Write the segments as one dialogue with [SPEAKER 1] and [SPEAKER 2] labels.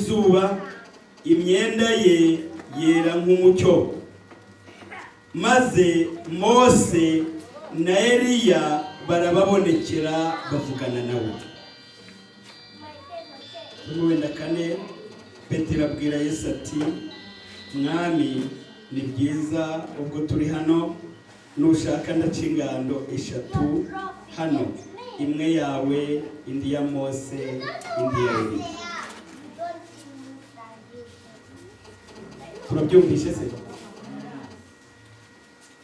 [SPEAKER 1] nk'izuba, imyenda ye yera nk'umucyo. Maze Mose na Eliya barababonekera bavugana nawe. Wenda kane, Petero abwira Yesu ati, mwami ni byiza ubwo turi hano, nushaka ndaca ingando 3 hano, imwe yawe, indi ya Mose, indi ya Eliya. Turabyumvishe se?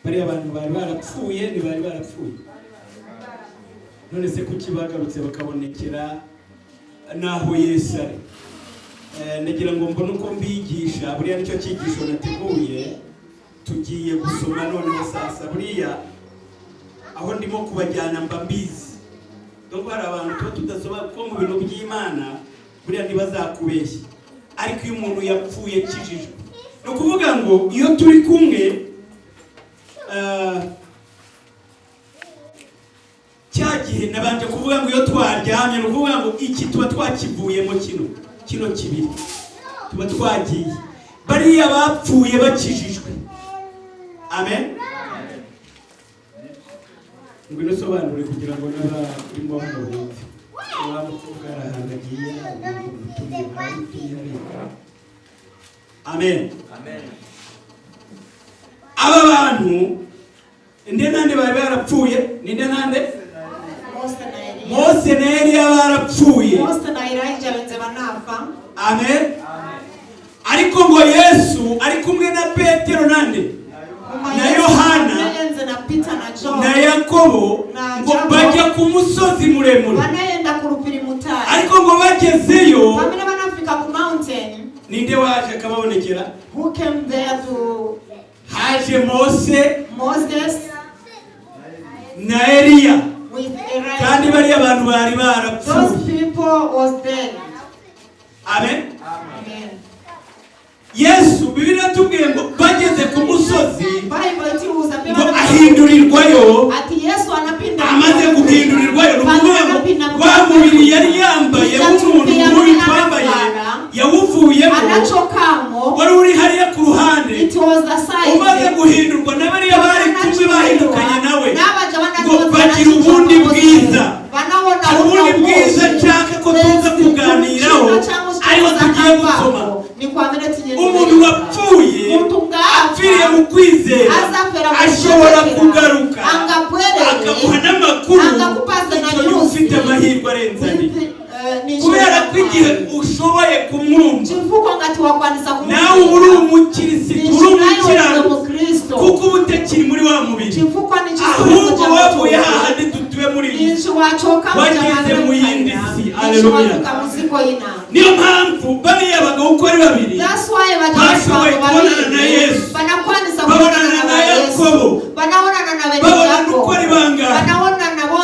[SPEAKER 1] Bari abantu bari barapfuye, ni bari barapfuye. None se kuki bagarutse bakabonekera naho Yesu ari? Nagira ngo mbone uko mbigisha, buriya nicyo cyigisho nateguye. Tugiye gusoma none sasa, buriya aho ndimo kubajyana mba mbizi. Doko hari abantu tudasoba ko mu bintu by'Imana, buriya ntibazakubeshya. Ariko iyo umuntu yapfuye kijijwe, no kuvuga ngo iyo turi kumwe cyagihe nabanje kuvuga ngo iyo twaryamye, no kuvuga ngo iki tuba twakivuyemo kino kibiri tuba twagiye. Bariya bapfuye bakijijwe. Amen. Ngwino sobanure kugira ngo n'abarimo hano bumve. Wamukobwa arahangagiye, ubutumye bari. Amen. Amen. Aba bantu inde nande bari barapfuye? Ninde nande? Mose na Eliya barapfuye.
[SPEAKER 2] Mose na Eliya benze banafa.
[SPEAKER 1] Amen. Ariko ngo Yesu ari kumwe na Petero nande? Na Yohana na Yakobo ngo bajya ku musozi muremure.
[SPEAKER 2] Banaenda ku rupiri mutari.
[SPEAKER 1] Ariko ngo bagezeyo,
[SPEAKER 2] bamwe banafika ku mountain.
[SPEAKER 1] Ninde waje akababonekera?
[SPEAKER 2] Who came there to?
[SPEAKER 1] Haje Moses na Eliya. Kandi bari abantu bari barapfuye.
[SPEAKER 2] Those people was dead.
[SPEAKER 1] Amen.
[SPEAKER 2] Amen.
[SPEAKER 1] Yesu Bibiliya tubwiye ngo bageze ku musozi,
[SPEAKER 2] ngo
[SPEAKER 1] ahindurirwayo.
[SPEAKER 2] Ati Yesu anapinda.
[SPEAKER 1] Amaze guhindurirwayo, ngo wa mubiri yari yambaye w'umuntu muri twambaye yawuvuyemo,
[SPEAKER 2] anachokamo
[SPEAKER 1] wari uri hariya ku ruhande.
[SPEAKER 2] It was the side.
[SPEAKER 1] Umaze guhindurwa n'abariya bari kumwe bahindukanye nawe, ngo bagira ubundi bwiza. Ubundi bwiza nshaka ko tuza kuganiraho, ariho tugiye gusoma. Umuntu wapfuye apfiriye mu kwizera ashobora kugaruka akaguha n'amakuru icyo ufite amahirwe arenze andi, kubera ko igihe ushoboye kumwumva nawe uri umukirisitu, uri umukiranuka, kuko uba utakiri muri wa mubiri, ahubwo wavuye hahandi dutuye muri iyi si, wageze mu yindi si. Aleluya. Niyo mpamvu bariya bagabo uko ari babiri bashoboye kubonana na Yesu, babonana na Yakobo, babonana uko ari bangahe.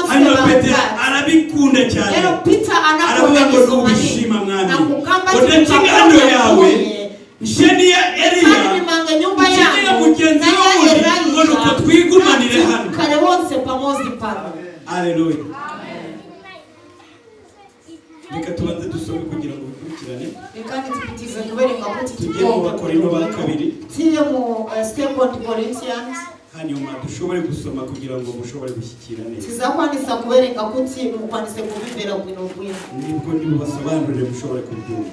[SPEAKER 1] Hanyuma Petero arabikunda cyane, aravuga ngo n'ubishima mwami, udaca ingando yawe nsheni ya Eliya, nsheni ya mugenzi w'undi, ngo nuko twigumanire hano. Aleluya. Reka tubanze dusome kugira ngo bikurikirane. Tugiye mu Bakorinto ba kabiri, hanyuma dushobore gusoma kugira ngo mushobore gushyikira neza. Nibwo ndibubasobanurire mushobore kubyumva.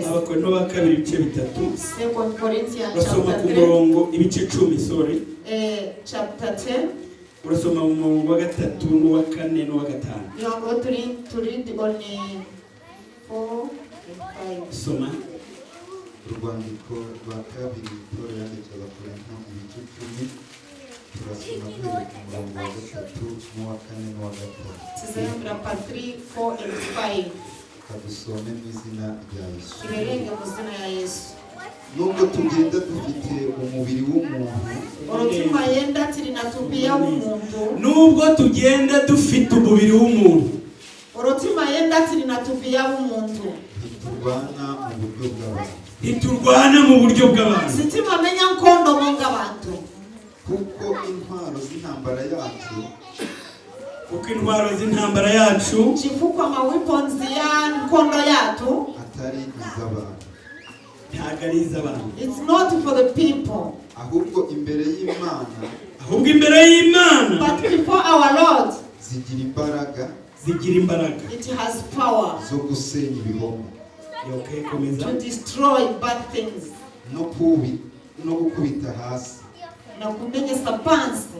[SPEAKER 1] Abakorinto ba kabiri ibice 3, basoma ku murongo ibice 10,
[SPEAKER 2] chapter 10.
[SPEAKER 1] Urasoma mu murongo wa 3 n'uwa 4 n'uwa 5.
[SPEAKER 2] You are going to read only 4 and 5. Soma.
[SPEAKER 3] Urwandiko rwa kabiri Paulo yanditse Abakorinto ibice 10, turasoma guhera ku murongo wa 3 n'uwa 4 n'uwa 5.
[SPEAKER 2] Tuzayumvira pa 3, 4 and 5.
[SPEAKER 3] Kadusome mu izina rya Yesu.
[SPEAKER 2] Tuberenge mu izina ya Yesu.
[SPEAKER 3] Nubwo tugenda dufite umubiri w'umuntu,
[SPEAKER 2] urutima yenda tirinatubia w'umuntu.
[SPEAKER 1] Nubwo tugenda dufite umubiri w'umuntu,
[SPEAKER 2] urutima yenda tirinatubia w'umuntu.
[SPEAKER 1] Ntiturwana mu buryo bw'abantu.
[SPEAKER 2] Sitima menya nkondo monga abantu.
[SPEAKER 3] Kuko intwaro z'intambara yacu
[SPEAKER 1] kuko intwaro z'intambara yacu
[SPEAKER 2] chifukwa ma weapons ya mkondo yatu
[SPEAKER 3] atari iz'abantu,
[SPEAKER 1] ntabwo ari iz'abantu,
[SPEAKER 2] it's not for the people,
[SPEAKER 3] ahubwo imbere y'Imana,
[SPEAKER 1] ahubwo imbere y'Imana
[SPEAKER 2] but before our Lord
[SPEAKER 3] zigira imbaraga,
[SPEAKER 1] zigira imbaraga
[SPEAKER 2] it has power
[SPEAKER 3] zo gusenya ibihome
[SPEAKER 2] to destroy bad things
[SPEAKER 3] no gukubita hasi,
[SPEAKER 2] na kumenyesa pansi,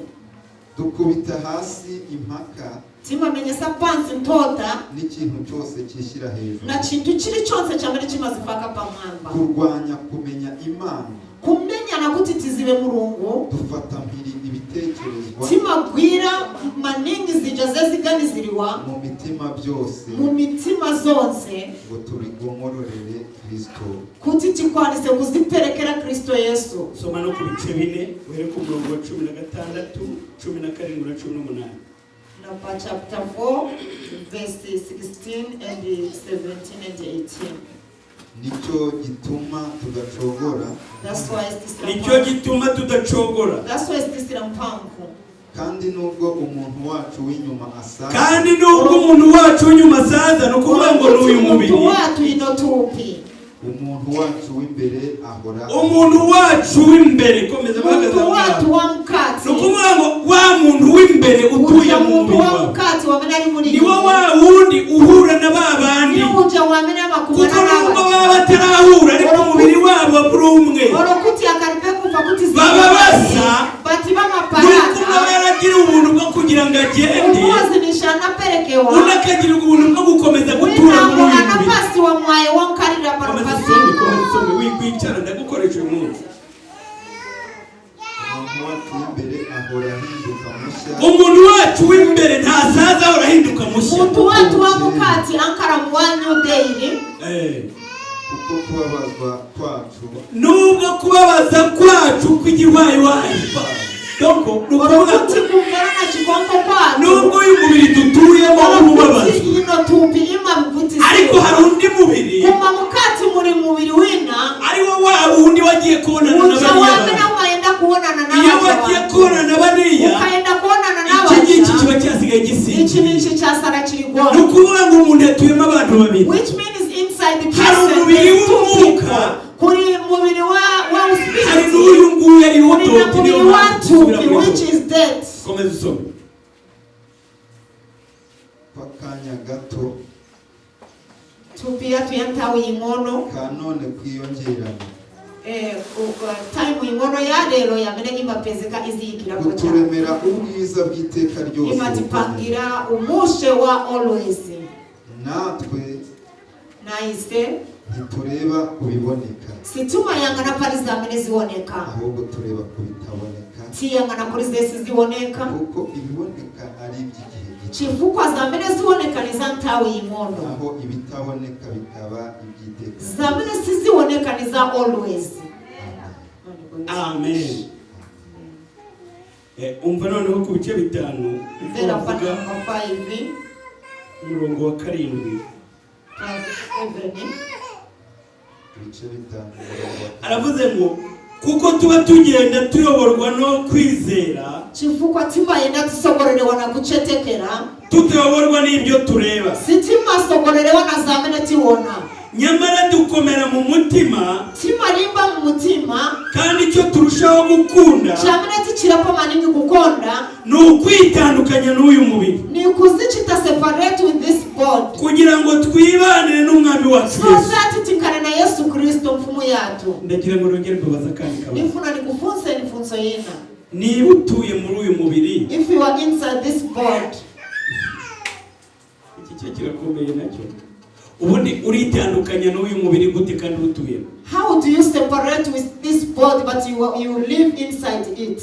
[SPEAKER 3] dukubita hasi impaka
[SPEAKER 2] timamenyesa pansi ntota
[SPEAKER 3] n'ikintu cyose kishyira hejuru,
[SPEAKER 2] na kintu kiri cyose cyamere kimazifaka pamwamba,
[SPEAKER 3] kurwanya kumenya Imana,
[SPEAKER 2] kumenya na kutitizibe Mulungu,
[SPEAKER 3] dufata mpiri ibitekerezwa
[SPEAKER 2] timagwira maningi zijaze ziganiziriwa
[SPEAKER 3] mu mitima byose,
[SPEAKER 2] mu mitima zonse
[SPEAKER 3] ngo turigomororere Kristo,
[SPEAKER 2] kuti tikwanise kuziperekera Kristo Yesu.
[SPEAKER 1] soma no ku bice bine uhere ku murongo wa 16, 17 na 18.
[SPEAKER 2] Number chapter 4 verse 16 and 17 and 18.
[SPEAKER 3] nicyo gituma tudacogora,
[SPEAKER 2] That's why
[SPEAKER 1] nicyo gituma tudacogora,
[SPEAKER 2] that's why istisira mpamvu,
[SPEAKER 3] kandi nubwo umuntu wacu w'inyuma asaza,
[SPEAKER 1] kandi nubwo umuntu wacu w'inyuma asaza, no kuvuga ngo n'uyu mubiri,
[SPEAKER 2] umuntu wacu inotupi,
[SPEAKER 3] umuntu wacu w'imbere ahora,
[SPEAKER 1] umuntu wacu w'imbere, komeza bahagaze
[SPEAKER 2] umuntu wacu wa mukati,
[SPEAKER 1] no kuvuga ngo wa muntu w'imbere utuye mu mubiri
[SPEAKER 2] wa mukati wamena ari muri
[SPEAKER 1] ni wo wa wundi uhura na babandi,
[SPEAKER 2] ni uja wamena makumana
[SPEAKER 1] kuko nubwo baba batarahura ariko umubiri wabo buri umwe,
[SPEAKER 2] orokuti akaripe kufa kuti
[SPEAKER 1] baba basa
[SPEAKER 2] bati bama
[SPEAKER 1] nuko
[SPEAKER 2] paraka
[SPEAKER 1] baragira ubuntu bwo kugira ngo agende,
[SPEAKER 2] umuzi nishana perekewa
[SPEAKER 1] unakagira ubuntu bwo gukomeza gutura muri uyu mubiri.
[SPEAKER 2] anapasi wa mwaye wa mkarira parapasi,
[SPEAKER 1] komeza wikwicara ndagukoresha uyu munsi.
[SPEAKER 3] umuntu wacu w'imbere ahora ahinduka mushya,
[SPEAKER 1] umuntu wacu w'imbere ntasaza ahora ahinduka mushya,
[SPEAKER 2] umuntu wacu wa mukati ankara mwanyu daily,
[SPEAKER 3] kuko kubabazwa kwacu
[SPEAKER 1] nubwo kubabaza kwacu kw'igiwayiwayi, doko
[SPEAKER 2] orokuti kumverana chikongo kwacu,
[SPEAKER 1] nubwo uyu mubiri dutuyemo umubabaza,
[SPEAKER 2] ino tupi ima mvuti,
[SPEAKER 1] ariko hari undi mubiri,
[SPEAKER 2] kuma mukati muri mubiri wina,
[SPEAKER 1] ari wo wa wundi wagiye kubonana na
[SPEAKER 2] uja
[SPEAKER 1] bariya,
[SPEAKER 2] wamena waenda kuonana na
[SPEAKER 1] iyo bagiye kubonana na bariya,
[SPEAKER 2] ukaenda kuonana na
[SPEAKER 1] iki ngiki
[SPEAKER 2] wacha,
[SPEAKER 1] kiba cyasigaye gisinziriye.
[SPEAKER 2] ichi nichi chasara chirigona,
[SPEAKER 1] ni ukuvuga ngo umuntu yatuyemo abantu babiri,
[SPEAKER 2] which means inside the
[SPEAKER 1] hari
[SPEAKER 2] person
[SPEAKER 1] umubiri
[SPEAKER 2] there's two
[SPEAKER 1] w'umwuka,
[SPEAKER 2] people. Kuri mubiri wa
[SPEAKER 1] hari
[SPEAKER 2] uspiriti,
[SPEAKER 1] n'uyu nguyu ari wo
[SPEAKER 2] kuri na mubiri wa tupi which is dead.
[SPEAKER 1] komeza usome.
[SPEAKER 3] kw'akanya gato
[SPEAKER 2] Tupi yatu yantawe ingono,
[SPEAKER 3] kanone kwiyongerana,
[SPEAKER 2] time ingono ya lero yamene imapezeka izikira ko cyane,
[SPEAKER 3] guturemera ubwiza bw'iteka ryose,
[SPEAKER 2] imatipangira umushe wa always,
[SPEAKER 3] natwe
[SPEAKER 2] naise
[SPEAKER 3] ntitureba kubiboneka,
[SPEAKER 2] situma yangana pali zamene ziboneka,
[SPEAKER 3] ahubwo tureba kubitaboneka,
[SPEAKER 2] tiyangana kuri zesi ziboneka,
[SPEAKER 3] kuko ibiboneka ari iby'igihe gito,
[SPEAKER 2] chifukwa zamene ziboneka ni zantawe ingono,
[SPEAKER 3] naho ibitaboneka bikaba iby'iteka.
[SPEAKER 2] zamene siziboneka ni za always.
[SPEAKER 1] Amen. Umva noneho ku bice bitanu
[SPEAKER 2] Teravuga
[SPEAKER 1] umurongo wa 7.
[SPEAKER 3] Ibice bitanu
[SPEAKER 1] aravuze ngo kuko tuba tugenda tuyoborwa no kwizera,
[SPEAKER 2] chifukwa timba yenda tusogorerewa na gucetekera,
[SPEAKER 1] tutayoborwa n'ibyo tureba,
[SPEAKER 2] sitima sogorerewa na zamene tiwona,
[SPEAKER 1] nyamara dukomera mu mutima,
[SPEAKER 2] tima rimba mu mutima,
[SPEAKER 1] kandi icyo turushaho gukunda
[SPEAKER 2] chamene tichirapo maningi kukonda,
[SPEAKER 1] ni ukwitandukanya n'uyu mubiri,
[SPEAKER 2] ni kuzichita separate with this body,
[SPEAKER 1] kugira ngo twibanire n'umwami wacu
[SPEAKER 2] so that tinkane na Yesu Kristo mfumu yatu.
[SPEAKER 1] ndagira ngo rongere kubaza kandi kabaza,
[SPEAKER 2] Nifuna nikufunze nifunzo yina,
[SPEAKER 1] niba utuye muri uyu mubiri,
[SPEAKER 2] if you are inside this body,
[SPEAKER 1] iki cyo kirakomeye nacyo, ubundi uritandukanya n'uyu mubiri gute kandi utuye?
[SPEAKER 2] how do you separate with this body but you live inside it?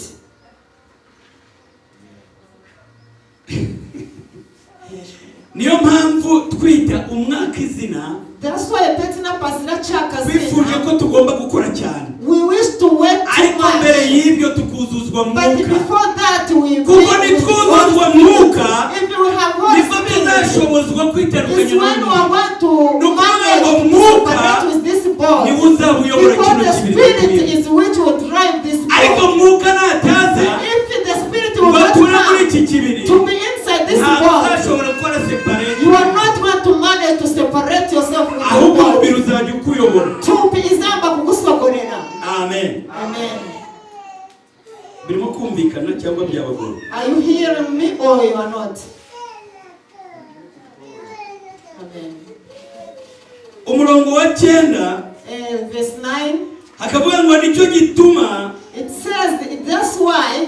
[SPEAKER 1] Niyo mpamvu twita umwaka izina,
[SPEAKER 2] That's why Petina Pasina Chaka
[SPEAKER 1] twifuje ko
[SPEAKER 2] said,
[SPEAKER 1] tugomba gukora cyane,
[SPEAKER 2] we wish to work too
[SPEAKER 1] ariko mbere
[SPEAKER 2] much,
[SPEAKER 1] y'ibyo tukuzuzwa
[SPEAKER 2] but
[SPEAKER 1] mwuka,
[SPEAKER 2] before that we
[SPEAKER 1] kuko nitwuzuzwa mwuka
[SPEAKER 2] if you have Holy
[SPEAKER 1] nibwo
[SPEAKER 2] Spirit,
[SPEAKER 1] tuzashobozwa kwitandukanya
[SPEAKER 2] it's when we
[SPEAKER 1] n'uyu,
[SPEAKER 2] want to manage to
[SPEAKER 1] mwuka
[SPEAKER 2] separate with this body,
[SPEAKER 1] niwe uzaba uyobora
[SPEAKER 2] because
[SPEAKER 1] kino
[SPEAKER 2] the
[SPEAKER 1] kibiri
[SPEAKER 2] Spirit
[SPEAKER 1] dutuyemo.
[SPEAKER 2] is which will drive this
[SPEAKER 1] ariko
[SPEAKER 2] body.
[SPEAKER 1] mwuka nataza
[SPEAKER 2] If the Spirit will
[SPEAKER 1] ngo
[SPEAKER 2] not
[SPEAKER 1] ture muri
[SPEAKER 2] come
[SPEAKER 1] iki kibiri,
[SPEAKER 2] to be inside this
[SPEAKER 1] ntabwo birumvikana cyangwa byabagora?
[SPEAKER 2] Are you hearing me or you are not? Amen.
[SPEAKER 1] Umurongo wa 9
[SPEAKER 2] verse 9
[SPEAKER 1] hakavuga ngo nicyo gituma
[SPEAKER 2] it says that's why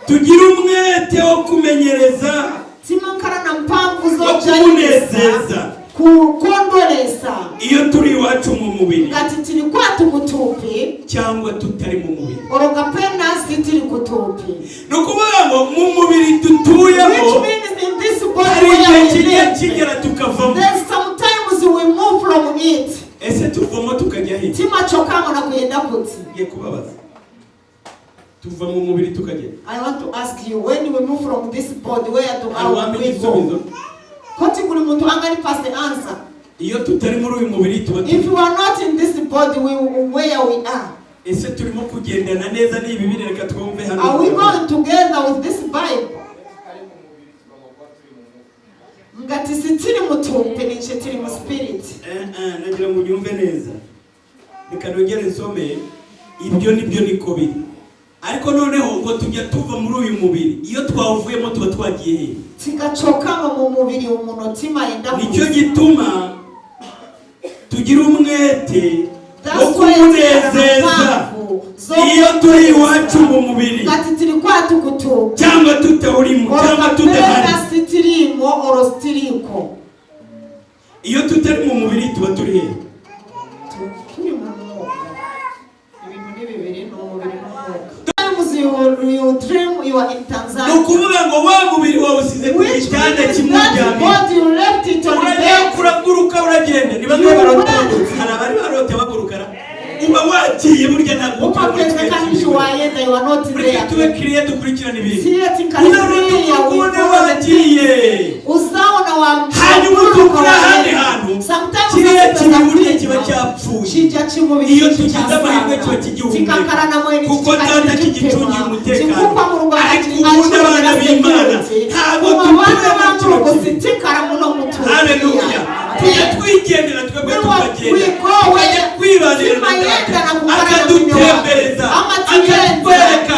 [SPEAKER 1] tugira umwete wo kumenyereza
[SPEAKER 2] timankara na mpamvu zo
[SPEAKER 1] kunezeza
[SPEAKER 2] kukondolesa
[SPEAKER 1] iyo turi iwacu mu mubiri
[SPEAKER 2] ngati tiri kwatu kutupi
[SPEAKER 1] cyangwa tutari mu mubiri
[SPEAKER 2] orogapena sitiri kutupi
[SPEAKER 1] no kuvuga ngo mu mubiri tutuyemo
[SPEAKER 2] which means in this body we
[SPEAKER 1] kigera tukavamo
[SPEAKER 2] then sometimes we move from it
[SPEAKER 1] ese tuvamo tukajya he
[SPEAKER 2] tima chokamo na kuyenda kuti
[SPEAKER 1] ye kubabaza tuva mu mubiri tukajya
[SPEAKER 2] I want to ask you when we move from this body where to our we go koti kuli muntu angani pass the answer
[SPEAKER 1] iyo tutari muri uyu mubiri tuba
[SPEAKER 2] if you are not in this body where we are
[SPEAKER 1] ese turimo kugendana neza ni Bibiliya reka twumve hano
[SPEAKER 2] are we going together with this Bible ngati sitiri mutumpe ni chetiri mu spirit
[SPEAKER 1] nagira ngo nyumve neza reka nongere nsome ibyo nibyo niko biri ariko noneho ngo tujya tuva muri uyu mubiri iyo twavuyemo tuba twagiye he
[SPEAKER 2] tigacokama mu mubiri umunotima yenda
[SPEAKER 1] nicyo gituma tugira umwete wo kunezeza iyo turi iwacu mu mubiri
[SPEAKER 2] ngati tiri kwatu kutupa
[SPEAKER 1] cyangwa tutawurimo cyangwa tudahari
[SPEAKER 2] sitirimo orostiriko
[SPEAKER 1] iyo tutari mu mubiri tuba turi he
[SPEAKER 2] turi mu mwuka ibintu ni bibiri no mubiri you dream you are in Tanzania
[SPEAKER 1] no kuvuga ngo wa mubiri wawe usize ku gitanda kimujyanye
[SPEAKER 2] you left it on the bed
[SPEAKER 1] kuraguruka uragenda niba barota hari abari barota bagurukara uba wagiye burya ntabwo
[SPEAKER 2] ukageze kandi wayenda you are not there
[SPEAKER 1] tuwe kriye dukurikirana ibintu
[SPEAKER 2] siyeti kandi ya
[SPEAKER 1] wagiye
[SPEAKER 2] uzaona wa
[SPEAKER 1] hanyuma tukura handi hantu kiriya kiburye kiba cyapfuye iyo tugize amahirwe kiba kigihumeka kuko data kigicungira umutekano ariko ubundi abana b'Imana ntabwo tukura haleluya tujya twigendera twebwe tukagenda kwibanira na data akadutembereza akatwereka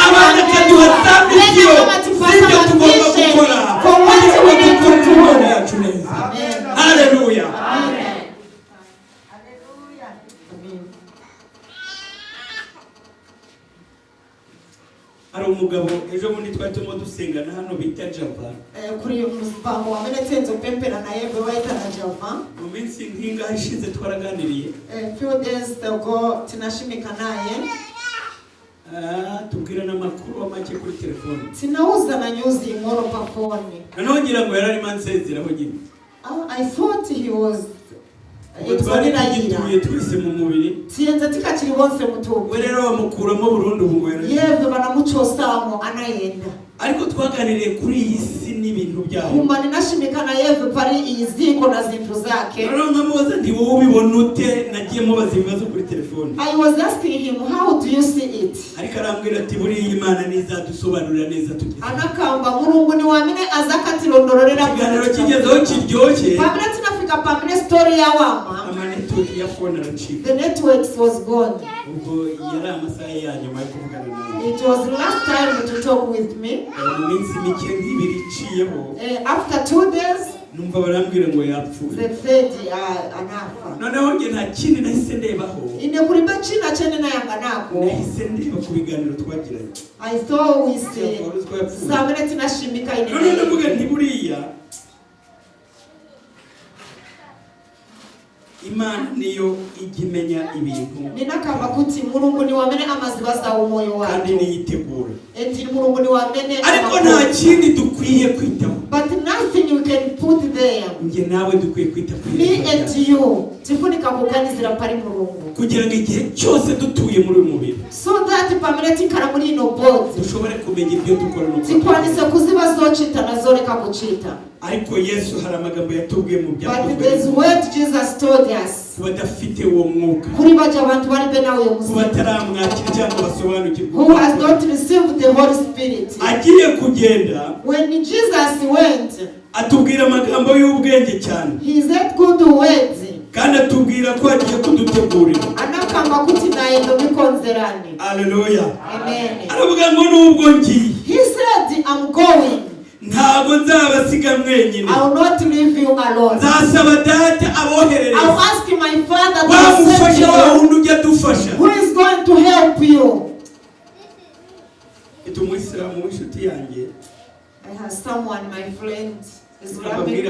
[SPEAKER 1] abana akaduha samisiyo z'ibyo tugomba gukora Imana yacu neza haleluya hari umugabo ejo bundi twari turimo dusengana hano bita Java
[SPEAKER 2] kuri umupango wamenetsenzo pempera na yebe waita na Java
[SPEAKER 1] mu minsi nk'ingahe ishize twaraganiriye
[SPEAKER 2] few days ago tunashimika naye
[SPEAKER 1] tubwira n'amakuru make kuri telefone
[SPEAKER 2] sinauza na news inkoro pa phone
[SPEAKER 1] nanongera ngo yarari mansezeraho nyine
[SPEAKER 2] I thought he was
[SPEAKER 1] twari twese mu mubiri
[SPEAKER 2] siyenza tikakiri bonse mutubu
[SPEAKER 1] we rero bamukuramo burundu ubwo
[SPEAKER 2] yeve banamucosamo anayenda
[SPEAKER 1] ariko twaganiriye kuri iyi si n'ibintu byaho
[SPEAKER 2] kumba ninashimika na yeve pari iziko na zintu zake
[SPEAKER 1] rero nkamubaza ndi wowe ubibona ute nagiye mubaza ibibazo kuri telefone
[SPEAKER 2] I was asking him how do you see it
[SPEAKER 1] ariko arambwira ati buri Imana nizadusobanurira neza tugeze
[SPEAKER 2] anakamba murungu ni wamene azakatirondorera
[SPEAKER 1] kiganiro kigezeho kiryoshye
[SPEAKER 2] pamene tunafika pamene story ya wama
[SPEAKER 1] network ya phone aracika
[SPEAKER 2] the network was gone
[SPEAKER 1] ubwo yari amasaha yanyuma yo kuvugana nawe
[SPEAKER 2] it was the last time to talk with me
[SPEAKER 1] mu minsi mike nk'ibiri iciyeho
[SPEAKER 2] after 2 days
[SPEAKER 1] numva barambwira ngo yapfuye
[SPEAKER 2] the third anafa
[SPEAKER 1] noneho nge nta kindi nahise ndebaho
[SPEAKER 2] ine kuri bacina cyane nayanganako
[SPEAKER 1] nahise ndeba ku biganiro twagiranye
[SPEAKER 2] I thought we say samene tunashimika ine
[SPEAKER 1] none ndavuga nti buriya Imana niyo igimenya ibintu
[SPEAKER 2] ninakamba kuti murungu ni wamene amazibaza umoyo wacu
[SPEAKER 1] kandi niyitegura
[SPEAKER 2] enti murungu ni wamene
[SPEAKER 1] ariko nta kindi dukwiye kwitaho
[SPEAKER 2] but nothing you can put there
[SPEAKER 1] nge nawe dukwiye kwita kuri
[SPEAKER 2] me and you tifunika kuganizira pari murungu
[SPEAKER 1] kugira ngo igihe cyose dutuye muri uyu mubiri
[SPEAKER 2] so that permanent kara muri ino body
[SPEAKER 1] dushobore kumenya ibyo dukora no
[SPEAKER 2] tikwanise kuziba zocita nazoreka gucita
[SPEAKER 1] ariko Yesu hari amagambo yatubwiye mu byakozwe
[SPEAKER 2] but there's word Jesus told us
[SPEAKER 1] kubadafite uwo mwuka
[SPEAKER 2] kuri baje abantu bari be nawe muzi
[SPEAKER 1] kubataramwakira cyangwa basobanukirwa
[SPEAKER 2] who has not received the Holy Spirit
[SPEAKER 1] agiye kugenda
[SPEAKER 2] when Jesus went
[SPEAKER 1] atubwira amagambo y'ubwenge cyane
[SPEAKER 2] he said good words
[SPEAKER 1] kandi atubwira ko agiye kudutegurira
[SPEAKER 2] akamba kuti naye ndobikonzerani.
[SPEAKER 1] Hallelujah.
[SPEAKER 2] Amen.
[SPEAKER 1] Aravuga ngo nubwo ngiye.
[SPEAKER 2] He said, I'm going.
[SPEAKER 1] Ntabwo nzabasiga mwenyine.
[SPEAKER 2] I will not leave you alone.
[SPEAKER 1] Nzasaba data aboherereza.
[SPEAKER 2] I will ask my Father to
[SPEAKER 1] send you.
[SPEAKER 2] Who is going to help you? I have someone, my friend, Islamic.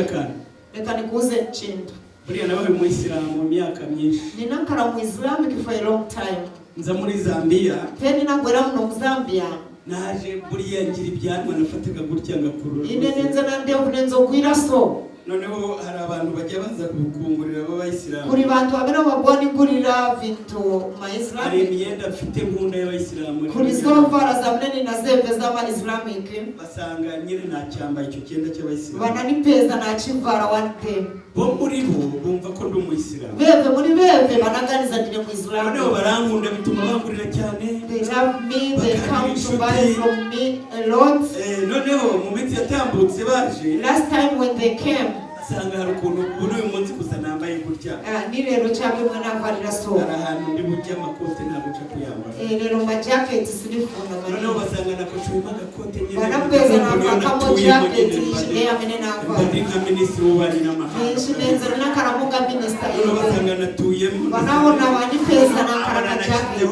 [SPEAKER 2] Ninakara mu Islamic for a long time.
[SPEAKER 1] Nza muri Zambia.
[SPEAKER 2] Peni nagwera mu Zambia.
[SPEAKER 1] Naje buriya ngira ibyanwa nafataga gutya ngakurura.
[SPEAKER 2] Inenenza nande nenzo gwira so.
[SPEAKER 1] Noneho hari abantu bajya baza kubukungurira b'abayisilamu.
[SPEAKER 2] Kuri bantu babera babona igurira vintu ma Islam.
[SPEAKER 1] Ari imyenda mfite nkunda y'abayisilamu.
[SPEAKER 2] Kuri zofara zamneni na zeve z'ama Islamic.
[SPEAKER 1] Basanga nyine nacyamba icyo cyenda cy'abayisilamu.
[SPEAKER 2] Bananipeza nakivara one day.
[SPEAKER 1] Bo muri bo bumva ko ndi umuyisilamu.
[SPEAKER 2] Beve muri beve banaganiza ndi mu Islam.
[SPEAKER 1] Noneho barankunda bituma bangurira cyane.
[SPEAKER 2] They love me, they come to buy from me a lot.
[SPEAKER 1] Noneho mu minsi yatambutse baje.
[SPEAKER 2] Last time when they came,
[SPEAKER 1] asanga hari ukuntu uyu munsi gusa nambaye gutya.
[SPEAKER 2] Ni rero cyangwa mwana varira so.
[SPEAKER 1] Arahantu ndi bujya amakote ntabwo nca kuyambara.
[SPEAKER 2] Rero ma jacket silifuna mani.
[SPEAKER 1] Noneho basanga nakocuye agakote nyine.
[SPEAKER 2] Banapeza nakakamo jacket ishye amene nava.
[SPEAKER 1] Ndi nka minisitiri w'ububanyi n'amahanga.
[SPEAKER 2] Shinenza nakaramunga minister.
[SPEAKER 1] Basanga natuyemo.
[SPEAKER 2] Banabona banipeza nakara jacket.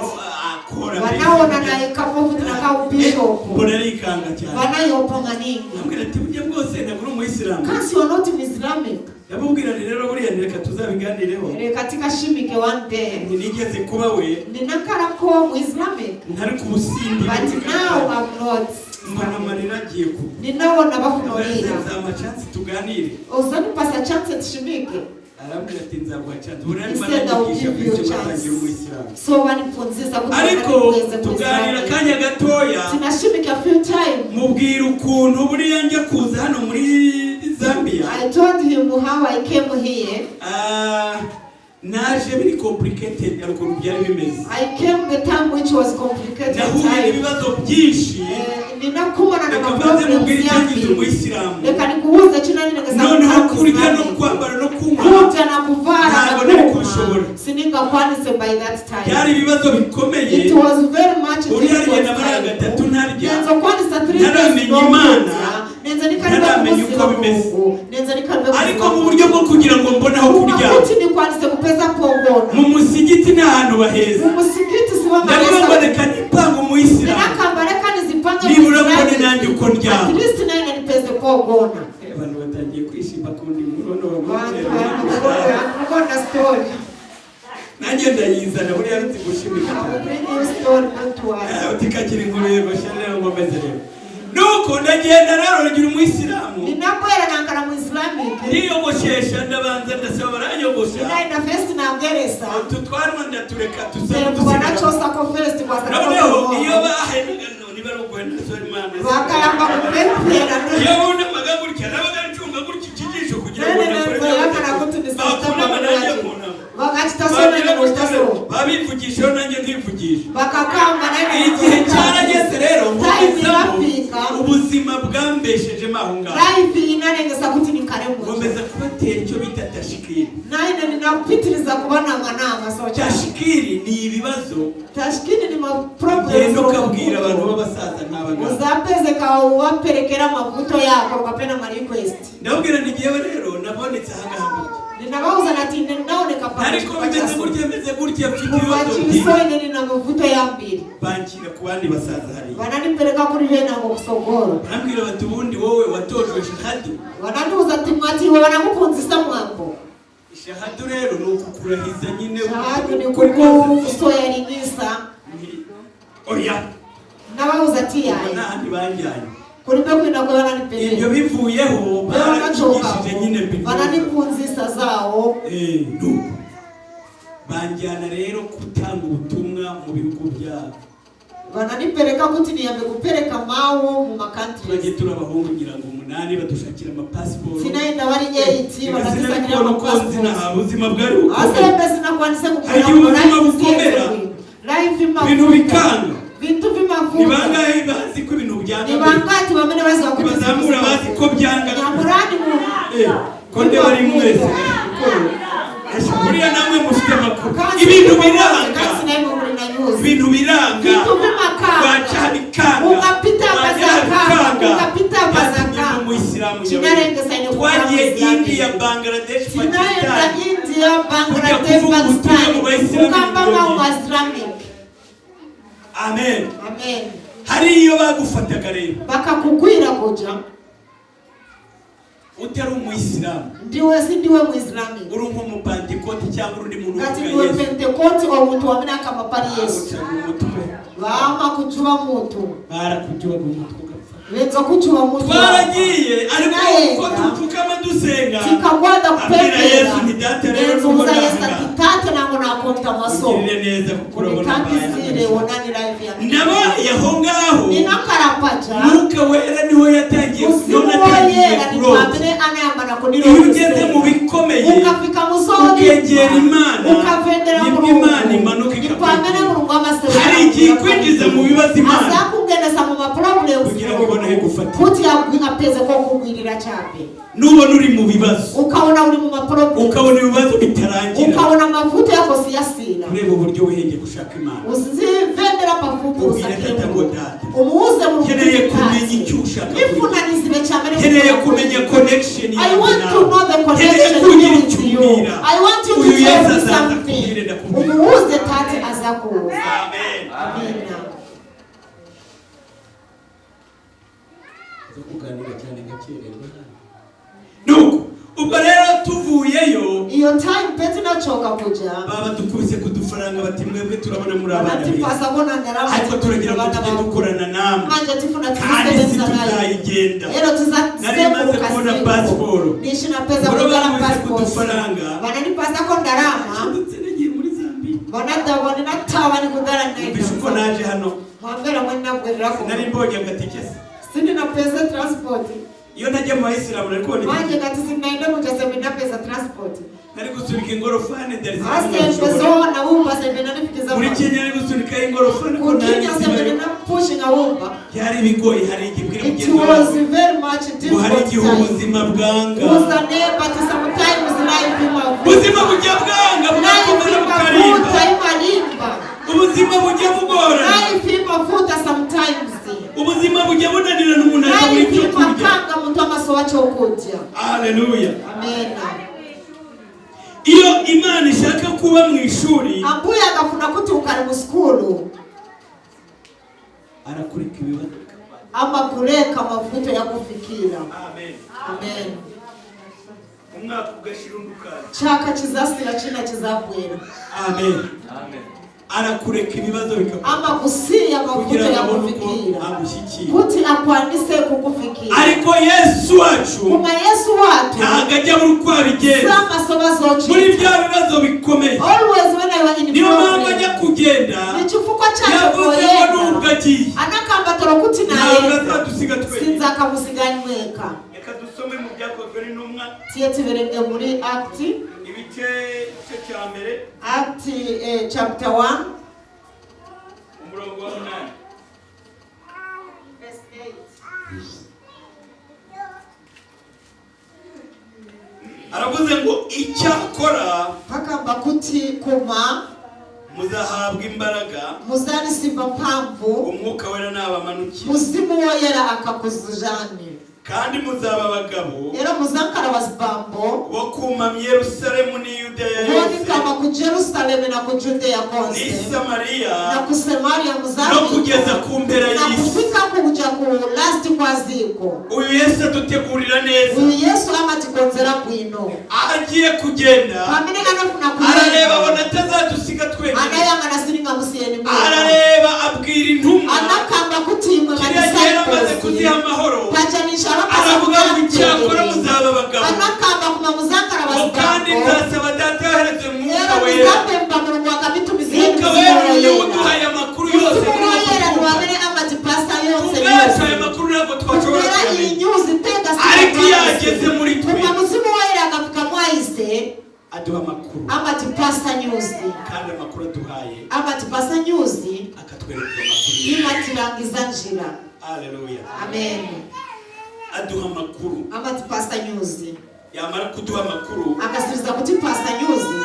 [SPEAKER 2] Banaona na ikapo tunaka bishop.
[SPEAKER 1] Bonarikanga cyane.
[SPEAKER 2] Banayopa maningi.
[SPEAKER 1] Nambwira ati burya bwose nagura umuyisilamu.
[SPEAKER 2] Kasi you are not Islamic.
[SPEAKER 1] Yabubwira rero buriya reka tuzabiganireho.
[SPEAKER 2] Katika shimike one day.
[SPEAKER 1] Nigeze kuba we.
[SPEAKER 2] Ninakara ko mu Islamic.
[SPEAKER 1] Ntari kubusindi.
[SPEAKER 2] But now I'm not.
[SPEAKER 1] Mbona marira agiye ku.
[SPEAKER 2] Ninaona bafunolira.
[SPEAKER 1] Nzama chance tuganire.
[SPEAKER 2] Uzani pasa chance tishimike.
[SPEAKER 1] Arambwira ati nzaguha chance. Buriya barandikisha kuri cyo umuyisilamu.
[SPEAKER 2] So wanipunziza
[SPEAKER 1] kugira ariko tuganira kanya gatoya.
[SPEAKER 2] Tunashimike a few time.
[SPEAKER 1] Mubwira ukuntu buriya njya kuza hano muri Zambia.
[SPEAKER 2] I told him how I came here.
[SPEAKER 1] Naje biri complicated ariko byari bimeze.
[SPEAKER 2] I came the time which was complicated.
[SPEAKER 1] Nahuye ibibazo byinshi.
[SPEAKER 2] Ninakumana na
[SPEAKER 1] problems yangi.
[SPEAKER 2] Reka nikuhuze kina nini ngasanga.
[SPEAKER 1] Noneho kurya no kwambara no kunywa.
[SPEAKER 2] Kuja na kuvara
[SPEAKER 1] ntabwo nari kubishobora.
[SPEAKER 2] Sininga kwanise by that time.
[SPEAKER 1] Byari ibibazo bikomeye.
[SPEAKER 2] It was very much difficult.
[SPEAKER 1] Uriya nabara gatatu ntarya.
[SPEAKER 2] Nenzo kwanisa 3 days. Nenzo nikareba
[SPEAKER 1] uko bimeze.
[SPEAKER 2] Nenzo nikareba.
[SPEAKER 1] Ariko mu buryo bwo kugira ngo mbone aho kurya.
[SPEAKER 2] Kuti ni kwanise kupeza pongona.
[SPEAKER 1] Mu musigiti n'ahantu baheza.
[SPEAKER 2] Mu musigiti siba
[SPEAKER 1] maresa. Ndabona reka nipanga umuyisilamu.
[SPEAKER 2] Nakabareka nizipanga.
[SPEAKER 1] Nibura mbone nanjye uko ndya.
[SPEAKER 2] At least nayo nipeze pongona.
[SPEAKER 1] Abantu batangiye kwishima kundi murono
[SPEAKER 2] wa story.
[SPEAKER 1] Nanjye ndayizana buriya ruti gushimika cyane. Utikakira inkuru yego shanera ngo mezerero. Nuko ndagenda rero ngira umuyisilamu.
[SPEAKER 2] Ninakwera nankara mu Islamic.
[SPEAKER 1] Niyogoshesha ndabanza ndasaba baranyogosha.
[SPEAKER 2] Ninaenda first na ngeresa.
[SPEAKER 1] Tutwarwa ndatureka
[SPEAKER 2] tusaba tusiga ko first kwa sababu.
[SPEAKER 1] Iyo bahenga none barugwenda sori mana.
[SPEAKER 2] Bakalamba kupepera.
[SPEAKER 1] Iyo una magagurikya nabagaricunga guriki kijisho kugira ngo babivugisha nanjye nkivugisha.
[SPEAKER 2] Bakakamba nanjye.
[SPEAKER 1] Igihe cyarageze rero ubuzima bwambesheje mahunga.
[SPEAKER 2] Life inarengeza kuti ni karembo.
[SPEAKER 1] Ngomeza kubatera icyo bita tashikiri.
[SPEAKER 2] Naine ninakupitiriza kubana amanama so
[SPEAKER 1] tashikiri ni ibibazo.
[SPEAKER 2] Tashikiri ni problem.
[SPEAKER 1] Ngendo kabwira abantu b'abasaza n'abagabo.
[SPEAKER 2] Uzapeze ka waperekera amavuto yako ukapena ma request.
[SPEAKER 1] Ndabwira nigiyewe rero nabonetse hanga.
[SPEAKER 2] Ninabauza natinde naoneka pale.
[SPEAKER 1] Ariko bimeze gutya mfite ibibazo
[SPEAKER 2] byinshi. Bachisoine ni namavuto ya mbiri.
[SPEAKER 1] Bankira ku bandi basaza hari.
[SPEAKER 2] Bananipeleka kuri bene ngo kusogoro.
[SPEAKER 1] Barambwira bati ubundi wowe watojwe shahadu.
[SPEAKER 2] Wananduza ati mwati wowe banakupunzisa mwambo.
[SPEAKER 1] Shahadu rero no kukurahiza nyine.
[SPEAKER 2] Shahadu ni kusoya ringisa.
[SPEAKER 1] Oya.
[SPEAKER 2] Nabauza ati yaye.
[SPEAKER 1] Nandi banjanye.
[SPEAKER 2] Kurimbe kwenda kwa bananipeleka.
[SPEAKER 1] Ibyo bivuyeho barakigishije nyine bintu.
[SPEAKER 2] Bananipunzisa zao.
[SPEAKER 1] Nuko. Banjyana rero kutanga ubutumwa mu bihugu byabo.
[SPEAKER 2] Bananipeleka kuti niyambe kupereka mawo mu makantri.
[SPEAKER 1] Twagiye turabahungu ngira ngo 8 badushakira ama passport.
[SPEAKER 2] Sinaenda bari nyeti banatisakira ama passport.
[SPEAKER 1] Nta buzima bwari uko.
[SPEAKER 2] Asembe sinakwanise
[SPEAKER 1] kugira ngo life ibintu bikanga.
[SPEAKER 2] Bintu bimavuga.
[SPEAKER 1] Nibangahe bazi ko ibintu byanga.
[SPEAKER 2] Nibangati bamene bazi
[SPEAKER 1] bazamura bazi ko byanga.
[SPEAKER 2] Nyamurani mu.
[SPEAKER 1] Konde bari mwese. Buriya namwe mufite amakuru. Ibintu biranga. Ibintu biranga. Wacha bikanga.
[SPEAKER 2] Ukapita bazakanga. Ukapita bazakanga.
[SPEAKER 1] Muislamu
[SPEAKER 2] Chinarenge saini
[SPEAKER 1] twagiye India, Bangladesh, Pakistan.
[SPEAKER 2] India, Bangladesh, Pakistan. Ukambama Islamic.
[SPEAKER 1] Amen.
[SPEAKER 2] Amen.
[SPEAKER 1] Hari iyo bagufataga rero.
[SPEAKER 2] Bakakugwira koja.
[SPEAKER 1] Utari umuislamu.
[SPEAKER 2] Ndiwe sindiwe muislamu.
[SPEAKER 1] Uri mu Pentecote cyangwa undi muntu
[SPEAKER 2] uvuga Yesu. Ndiwe Pentecote au mtu wamena kama pali Yesu. Bama kujuba mutu.
[SPEAKER 1] Bara kujuba mutu.
[SPEAKER 2] Leta kujuba mutu.
[SPEAKER 1] Twaragiye ariko uko tupfukama dusenga.
[SPEAKER 2] Tikagwada kupenda
[SPEAKER 1] Yesu ni data rero
[SPEAKER 2] n'ubona Yesu kitata nango nakonta maso.
[SPEAKER 1] Ugirire neza kukurabona.
[SPEAKER 2] Kandisire wonani live ya.
[SPEAKER 1] Naba yahongaho.
[SPEAKER 2] Ninakarapaja.
[SPEAKER 1] Nuka wera niho yatangiye
[SPEAKER 2] kuroba.
[SPEAKER 1] Iyo ugeze mu bikomeye
[SPEAKER 2] ukafika musozi
[SPEAKER 1] ukegera Imana
[SPEAKER 2] ukavendera
[SPEAKER 1] mu Imana imanuka
[SPEAKER 2] ikapamena mu rwama se
[SPEAKER 1] hari igihe kwinjiza mu bibazo Imana
[SPEAKER 2] azakugendesa mu problems
[SPEAKER 1] kugira ngo ibone gufata
[SPEAKER 2] kuti yapeze ko kugwirira cyabe
[SPEAKER 1] nubona uri mu bibazo
[SPEAKER 2] ukabona uri mu problem
[SPEAKER 1] ukabona ibibazo bitarangira
[SPEAKER 2] ukabona amavuta yako siyasira
[SPEAKER 1] ureba uburyo wihenge gushaka Imana
[SPEAKER 2] uzivendera pafupu
[SPEAKER 1] usakira
[SPEAKER 2] umuze mu
[SPEAKER 1] keneye kumenya icyo ushaka
[SPEAKER 2] ifunanizibe cyane
[SPEAKER 1] keneye kumenya connection
[SPEAKER 2] I want to know the connection with you. I want you to tell me something. Umuze tate azakuza.
[SPEAKER 1] Amen.
[SPEAKER 2] Amen.
[SPEAKER 1] Kuganira cyane gakererwa. Nuko ubwo rero tuvuyeyo
[SPEAKER 2] iyo time pete nachoka kuja.
[SPEAKER 1] Baba dukubise kudufaranga bati mwebwe turabona muri abana.
[SPEAKER 2] Ati pasa bona ndarama.
[SPEAKER 1] Ariko turagira ngo tujye dukorana namwe.
[SPEAKER 2] Manje tifuna tuzisebeza nayo.
[SPEAKER 1] Igenda.
[SPEAKER 2] Rero
[SPEAKER 1] tuzatsemo kubona passport.
[SPEAKER 2] Nishina pesa kugara passport. Banani pasa ko ndarama.
[SPEAKER 1] Ndutseregiye muri Zambia.
[SPEAKER 2] Banadabone natabani kugara nayo.
[SPEAKER 1] Bishuko naje hano.
[SPEAKER 2] Mwambera mwe nabwerera ko.
[SPEAKER 1] Nari mbonye agatikese.
[SPEAKER 2] Sindi na pesa transport.
[SPEAKER 1] Iyo najya mu Islam ariko ni.
[SPEAKER 2] Manje kati sinaenda mujaseme na pesa transport.
[SPEAKER 1] Nari gusunika ingorofani Dar es
[SPEAKER 2] Salaam. Ase pesa na wumba sebe na nifikiza.
[SPEAKER 1] Muri Kenya nari gusunika ingorofani ko nari.
[SPEAKER 2] Kenya sebe na pushing a wumba.
[SPEAKER 1] Yari bigoye hari igibwira
[SPEAKER 2] mugenzi wawe. It was very much difficult.
[SPEAKER 1] Hari igihe ubuzima bwanga.
[SPEAKER 2] Usane but sometimes life ima.
[SPEAKER 1] Ubuzima bujya bwanga bugakomeza bukarimba. Ubuzima bujya bugora.
[SPEAKER 2] Life ima futa sometimes.
[SPEAKER 1] Ubuzima bujya bunanira n'umuntu ari cyo kurya.
[SPEAKER 2] Kanga muntu amaso wacho okujya.
[SPEAKER 1] Haleluya.
[SPEAKER 2] Amen.
[SPEAKER 1] Iyo Imana ishaka kuba mu ishuri,
[SPEAKER 2] ambuye agafuna kutukana mu skulu.
[SPEAKER 1] Arakurika ibibazo.
[SPEAKER 2] Ama kureka amavuto ya kufikira.
[SPEAKER 1] Amen.
[SPEAKER 2] Amen.
[SPEAKER 1] Umwaka ugashirunduka.
[SPEAKER 2] Chaka kizasira kina kizabwera.
[SPEAKER 1] Amen. Amen. Arakureka ibibazo bikaba.
[SPEAKER 2] Ama kusiya amavuto ya kufikira. Kuti akwanise kukufikira.
[SPEAKER 1] Ariko Yesu wacu.
[SPEAKER 2] Kuma Yesu watu.
[SPEAKER 1] Ntagajya mu rukwarigenda.
[SPEAKER 2] Sama sobazochi.
[SPEAKER 1] Muri bya bibazo bikomeye.
[SPEAKER 2] Always when I was in
[SPEAKER 1] niyo mpamvu ajya kugenda.
[SPEAKER 2] Nichufukwa chacho
[SPEAKER 1] koyenda. Yavuze ngo agiye.
[SPEAKER 2] Anakamba torokuti naye.
[SPEAKER 1] Ntazadusiga twe.
[SPEAKER 2] Sinza kamusiganyweka.
[SPEAKER 1] Reka dusome mu byakozwe n'intumwa.
[SPEAKER 2] Tiye berenge muri Act.
[SPEAKER 1] Ibice cya mbere.
[SPEAKER 2] Act chapter 1.
[SPEAKER 1] Umurongo wa 8.
[SPEAKER 2] Verse 8.
[SPEAKER 1] Aravuze ngo icyakora
[SPEAKER 2] hakamba kuti kuma
[SPEAKER 1] muzahabwa imbaraga
[SPEAKER 2] muzarisiba mpamvu
[SPEAKER 1] umwuka wera nabamanukira
[SPEAKER 2] muzimu woyera akakuzujane
[SPEAKER 1] kandi muzaba abagabo
[SPEAKER 2] era muzankara bazibambo
[SPEAKER 1] bo kumamya Yerusalemu ni Yudeya yose
[SPEAKER 2] kama ku Jerusalem na ku Judea konse
[SPEAKER 1] ni Samaria
[SPEAKER 2] na ku Samaria muzabi
[SPEAKER 1] no kugeza ku mpera y'isi
[SPEAKER 2] na kufika kuja ku last kwaziko
[SPEAKER 1] uyu Yesu adutegurira neza
[SPEAKER 2] uyu Yesu amatikonzera bwino
[SPEAKER 1] agiye kugenda
[SPEAKER 2] pamene kanafuna kugenda
[SPEAKER 1] arareba bona atazadusiga twenyine
[SPEAKER 2] anayanga nasiringa musiyeni mwe
[SPEAKER 1] arareba abwira intumwa
[SPEAKER 2] anakamba kutimwe
[SPEAKER 1] kanisa amaze kuziha amahoro
[SPEAKER 2] pajanisha
[SPEAKER 1] aravuga ngo icyakora muzaba abagabo
[SPEAKER 2] anakamba kuma muzankara bazibambo
[SPEAKER 1] kandi ndasaba data yohereze umwuka wera
[SPEAKER 2] mwuka
[SPEAKER 1] wera niwe uduhaye amakuru yose ubwacu ayo makuru ntabwo twashobora kumenya ariko iyo ageze muri twe aduha amakuru kandi amakuru aduhaye akatwereka amakuru. Haleluya.
[SPEAKER 2] Amen.
[SPEAKER 1] Aduha amakuru yamara kuduha makuru
[SPEAKER 2] akasiriza kuti pasta nyuzi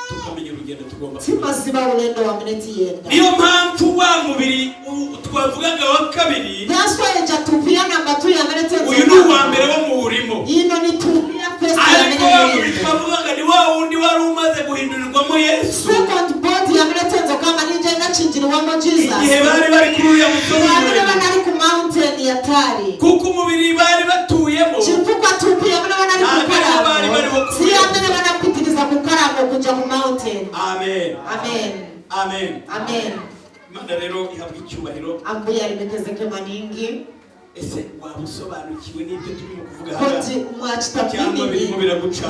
[SPEAKER 1] tukamenya urugendo tugomba
[SPEAKER 2] timaziba urendo wa mineti yenda.
[SPEAKER 1] Niyo mpamvu wa mubiri twavugaga wa kabiri
[SPEAKER 2] nasweja tupia namba 2 ya mineti.
[SPEAKER 1] Uyu ni uwa mbere wo mu burimo.
[SPEAKER 2] Ino ni tupia first ya mineti.
[SPEAKER 1] Ariko twavugaga ni wa wundi wari umaze guhindurirwamo Yesu.
[SPEAKER 2] Second body ya mineti nzo kama ninje inachinjirwamo Jesus.
[SPEAKER 1] Igihe bari kuri uyu musozi.
[SPEAKER 2] Bari ku mountain ya Tari.
[SPEAKER 1] Kuko umubiri bari batuyemo.
[SPEAKER 2] Chifuka tupia bari kukaramo. Si amene banapitiriza kukaramo kuja ku mountain.
[SPEAKER 1] Amen.
[SPEAKER 2] Amen.
[SPEAKER 1] Amen.
[SPEAKER 2] Amen.
[SPEAKER 1] Mana rero ihabwa icyubahiro.
[SPEAKER 2] Ambuya limetezeke maningi.
[SPEAKER 1] Ese wabusobanukiwe n'ibyo turimo kuvuga
[SPEAKER 2] hano? Kuti umwachitabini.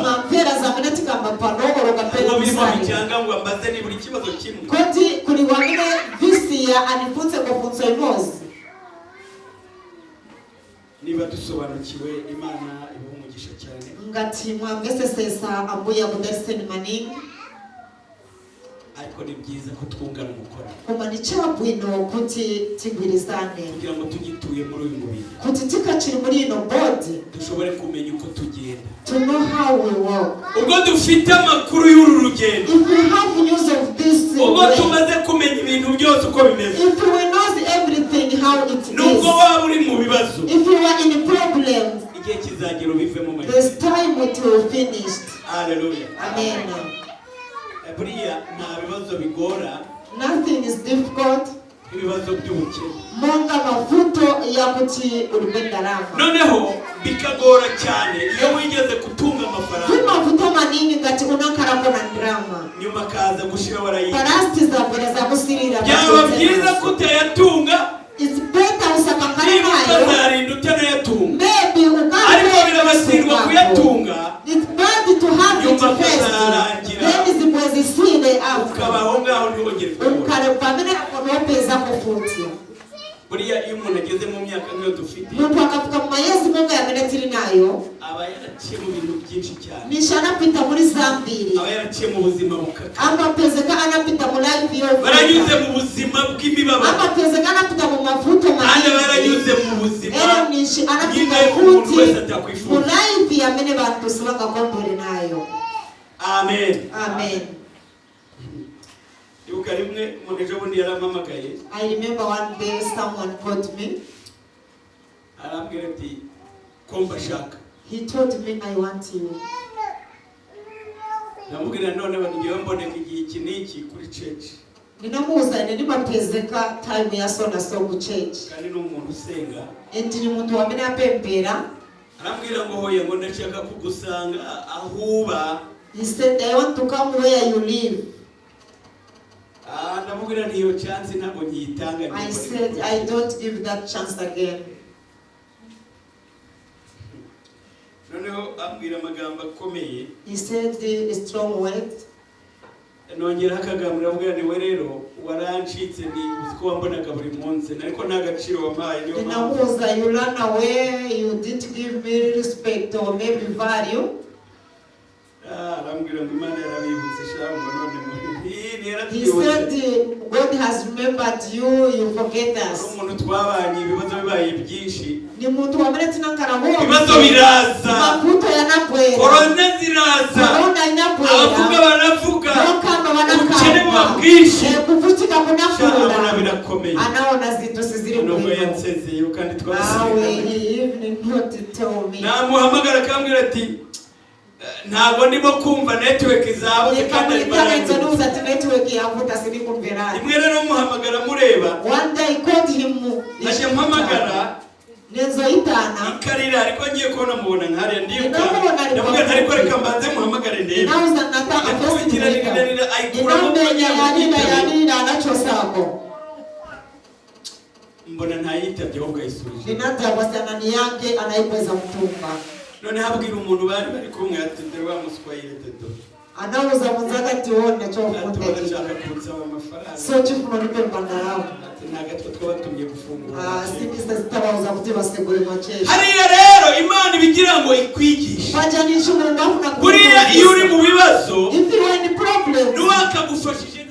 [SPEAKER 2] Mampera za mineti kamba panogoro kapena
[SPEAKER 1] misali. Cyangwa ngo ambaze ni buri kibazo kimwe.
[SPEAKER 2] Kuti kuri wangine visi ya anifunze kufunza imozi.
[SPEAKER 1] Niba dusobanukiwe Imana ibuha umugisha cyane.
[SPEAKER 2] Ngati mwambese sesa ambuya kudeseni maningi.
[SPEAKER 1] Ariko ni byiza ko twungana umukora.
[SPEAKER 2] Kuma ni cyabwino kuti tigwirizane.
[SPEAKER 1] Kugira ngo tugituye muri uyu mubiri.
[SPEAKER 2] Kuti tikakiri muri ino body.
[SPEAKER 1] Dushobore kumenya uko tugenda.
[SPEAKER 2] To know how we walk.
[SPEAKER 1] Ubwo dufite amakuru y'uru rugendo.
[SPEAKER 2] If we have news of this way.
[SPEAKER 1] Ubwo tumaze kumenya ibintu byose uko bimeze.
[SPEAKER 2] If we know everything how it is.
[SPEAKER 1] Nubwo waba uri mu bibazo.
[SPEAKER 2] If you are in problems.
[SPEAKER 1] Igihe kizagera ubivemo mu.
[SPEAKER 2] This time it will finish.
[SPEAKER 1] Hallelujah.
[SPEAKER 2] Amen.
[SPEAKER 1] Buriya nta bibazo bigora.
[SPEAKER 2] Nothing is difficult.
[SPEAKER 1] Ibibazo by'ubukene.
[SPEAKER 2] Monga mafuto ya kuti urubendarama.
[SPEAKER 1] Noneho bikagora cyane iyo wigeze kutunga amafaranga.
[SPEAKER 2] Mafuto manini ngati unakarako na drama.
[SPEAKER 1] Nyuma kaza gushira warayiga.
[SPEAKER 2] Parasti za bweza kusirira.
[SPEAKER 1] Byaba byiza kutayatunga.
[SPEAKER 2] It's better usakakare nayo.
[SPEAKER 1] Uzarinda utanayatunga.
[SPEAKER 2] Maybe ukaba.
[SPEAKER 1] Ariko birabasirwa kuyatunga.
[SPEAKER 2] It's bad to have it first. Then is mwezi sine after.
[SPEAKER 1] Ukabaho ngaho ntiwongere kubona.
[SPEAKER 2] Ukarepamene akonopeza kufuti.
[SPEAKER 1] Buriya iyo umuntu ageze mu myaka nk'iyo dufite.
[SPEAKER 2] Muntu akavuga mu mayezi munga yamenetiri nayo.
[SPEAKER 1] Aba yaraciye mu bintu byinshi cyane.
[SPEAKER 2] Nishana pita muri Zambiri.
[SPEAKER 1] Aba yaraciye mu buzima bukaka.
[SPEAKER 2] Amapezeka anapita mu life yo.
[SPEAKER 1] Baranyuze mu buzima bw'imibabaro.
[SPEAKER 2] Amapezeka anapita mu mavuto manini.
[SPEAKER 1] Ande baranyuze mu buzima.
[SPEAKER 2] Nishi anapita
[SPEAKER 1] futi.
[SPEAKER 2] Mu life yamene bantu sibanga kombore nayo.
[SPEAKER 1] Amen.
[SPEAKER 2] Amen.
[SPEAKER 1] Yuka rimwe munejo bundi yaramamagaye.
[SPEAKER 2] I remember one day someone called me.
[SPEAKER 1] Arambwira ati komba shaka.
[SPEAKER 2] He told me I want you.
[SPEAKER 1] Namubwira none bangiye mboneka igihe iki n'iki kuri church.
[SPEAKER 2] Ninamuzane nimapezeka time ya sona so ku church.
[SPEAKER 1] Kandi n'umuntu usenga.
[SPEAKER 2] Enti ni muntu wamene apembera.
[SPEAKER 1] Arambwira ngo hoye ngo ndashaka kugusanga ahuba.
[SPEAKER 2] He said I want to come where you live.
[SPEAKER 1] Ndamubwira ntiyo chance ntabwo nyitanga.
[SPEAKER 2] I said I don't give that chance again.
[SPEAKER 1] Noneho ambwira amagambo akomeye.
[SPEAKER 2] He said the strong words.
[SPEAKER 1] Nongera akagamura ambwira ni we rero warancitse ni uziko wambonaga buri munsi ariko nta gaciro wampaye niyo mpamvu.
[SPEAKER 2] Ninamuza you ran away, you didn't give me respect or maybe value.
[SPEAKER 1] Arambwira ngo Imana yarabibutse shamwe none muri.
[SPEAKER 2] He said God has remembered you, you forget us.
[SPEAKER 1] Umuntu twabanye ibibazo bibaye byinshi.
[SPEAKER 2] Ni muntu wamenetse nankaraho.
[SPEAKER 1] Ibibazo biraza.
[SPEAKER 2] Mafuto yanabwera.
[SPEAKER 1] Corona ziraza.
[SPEAKER 2] Corona inabwera.
[SPEAKER 1] Abavuga baravuga.
[SPEAKER 2] Nokamba banakamba.
[SPEAKER 1] Ubukene bwinshi.
[SPEAKER 2] Kuvutika kunakura.
[SPEAKER 1] Shamwe birakomeye.
[SPEAKER 2] Anaona zintu siziri
[SPEAKER 1] kwino. Nubwo yansezeye kandi twasize.
[SPEAKER 2] Awe evening not tell me.
[SPEAKER 1] Namuhamagara akambwira ati ntabwo ndimo kumva network zawe kandi
[SPEAKER 2] itanenzo nuza ati network yavuta siri kumvera.
[SPEAKER 1] Imwe rero muhamagara mureba.
[SPEAKER 2] One day called him.
[SPEAKER 1] Aje muhamagara
[SPEAKER 2] nezo itana.
[SPEAKER 1] Ikarira ariko ngiye kubona mubona nkare ndibuka. Ndavuga ntari ko reka mbanze muhamagare ndebe.
[SPEAKER 2] Nauza nataka first
[SPEAKER 1] tirira ayikura mu
[SPEAKER 2] yanira anachosako.
[SPEAKER 1] Mbona ntayitabye ahubwo ayisubije.
[SPEAKER 2] Ninata wasana yange anaipeza mtumba.
[SPEAKER 1] None habwira umuntu bari kumwe atende wa muswayire teto.
[SPEAKER 2] Anauza mwanzaka tione cyo mfunde.
[SPEAKER 1] Ndashaka kunsaba amafaranga.
[SPEAKER 2] So chifuno nipe mbandaramu.
[SPEAKER 1] Nagatwa twabatumye gufungura.
[SPEAKER 2] Sipisa zitabaza kutiva segure macheshi.
[SPEAKER 1] Hariya rero Imana ibigira ngo ikwigisha.
[SPEAKER 2] Bajanisha umuntu afuna.
[SPEAKER 1] Buriya iyo uri mu bibazo.
[SPEAKER 2] If you are in problem.
[SPEAKER 1] Nuwakagufashije